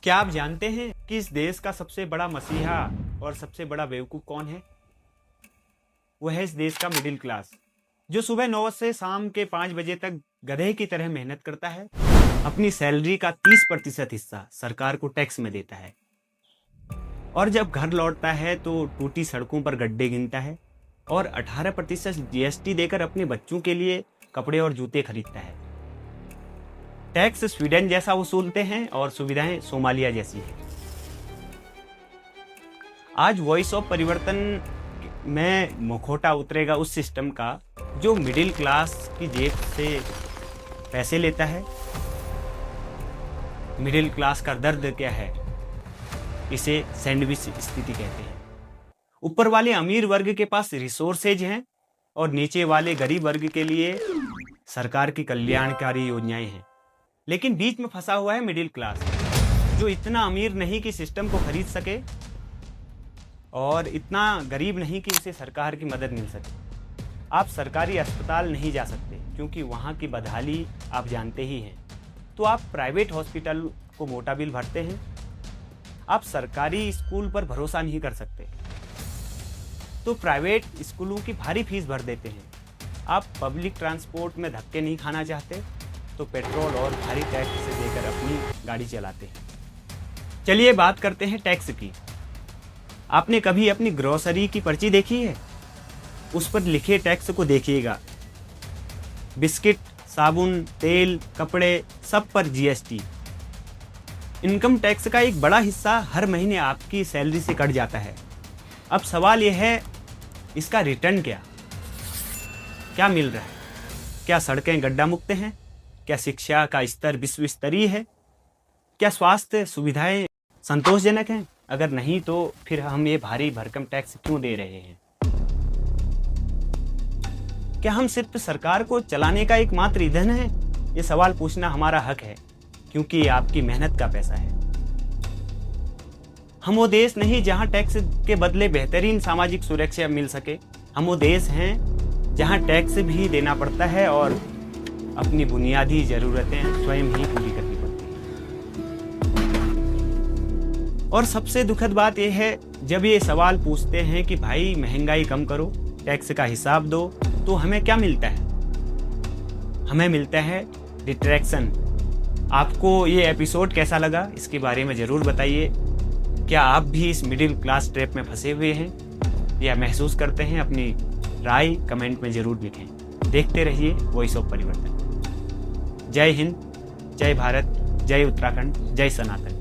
क्या आप जानते हैं कि इस देश का सबसे बड़ा मसीहा और सबसे बड़ा बेवकूफ़ कौन है? वो है इस देश का मिडिल क्लास, जो सुबह 9 से शाम के 5 बजे तक गधे की तरह मेहनत करता है, अपनी सैलरी का 30% हिस्सा सरकार को टैक्स में देता है और जब घर लौटता है तो टूटी सड़कों पर गड्ढे गिनता है और 18% जीएसटी देकर अपने बच्चों के लिए कपड़े और जूते खरीदता है। टैक्स स्वीडन जैसा वसूलते हैं और सुविधाएं सोमालिया जैसी हैं। आज वॉइस ऑफ परिवर्तन में मुखौटा उतरेगा उस सिस्टम का जो मिडिल क्लास की जेब से पैसे लेता है। मिडिल क्लास का दर्द क्या है, इसे सैंडविच स्थिति कहते हैं। ऊपर वाले अमीर वर्ग के पास रिसोर्सेज हैं और नीचे वाले गरीब वर्ग के लिए सरकार की कल्याणकारी योजनाएं हैं, लेकिन बीच में फंसा हुआ है मिडिल क्लास, जो इतना अमीर नहीं कि सिस्टम को खरीद सके और इतना गरीब नहीं कि उसे सरकार की मदद मिल सके। आप सरकारी अस्पताल नहीं जा सकते क्योंकि वहाँ की बदहाली आप जानते ही हैं, तो आप प्राइवेट हॉस्पिटल को मोटा बिल भरते हैं। आप सरकारी स्कूल पर भरोसा नहीं कर सकते तो प्राइवेट स्कूलों की भारी फीस भर देते हैं। आप पब्लिक ट्रांसपोर्ट में धक्के नहीं खाना चाहते तो पेट्रोल और भारी टैक्स से देकर अपनी गाड़ी चलाते हैं। चलिए बात करते हैं टैक्स की। आपने कभी अपनी ग्रोसरी की पर्ची देखी है? उस पर लिखे टैक्स को देखिएगा। बिस्किट, साबुन, तेल, कपड़े, सब पर जीएसटी। इनकम टैक्स का एक बड़ा हिस्सा हर महीने आपकी सैलरी से कट जाता है। अब सवाल यह है, इसका रिटर्न क्या मिल रहा है? क्या सड़कें गड्ढा मुक्त हैं? क्या शिक्षा का स्तर विश्व स्तरीय है? क्या स्वास्थ्य सुविधाएं संतोषजनक हैं? अगर नहीं तो फिर हम ये भारी भरकम टैक्स क्यों दे रहे हैं? क्या हम सिर्फ सरकार को चलाने का एकमात्र ईंधन है? ये सवाल पूछना हमारा हक है, क्योंकि ये आपकी मेहनत का पैसा है। हम वो देश नहीं जहां टैक्स के बदले बेहतरीन सामाजिक सुरक्षा मिल सके। हम वो देश हैं जहां टैक्स भी देना पड़ता है और अपनी बुनियादी जरूरतें स्वयं ही पूरी करनी पड़ती हैं। और सबसे दुखद बात यह है, जब ये सवाल पूछते हैं कि भाई महंगाई कम करो, टैक्स का हिसाब दो, तो हमें क्या मिलता है? हमें मिलता है डिट्रैक्शन। आपको ये एपिसोड कैसा लगा, इसके बारे में ज़रूर बताइए। क्या आप भी इस मिडिल क्लास ट्रैप में फंसे हुए हैं या महसूस करते हैं? अपनी राय कमेंट में ज़रूर लिखें। देखते रहिए वॉइस ऑफ परिवर्तन। जय हिंद, जय भारत, जय उत्तराखंड, जय सनातन।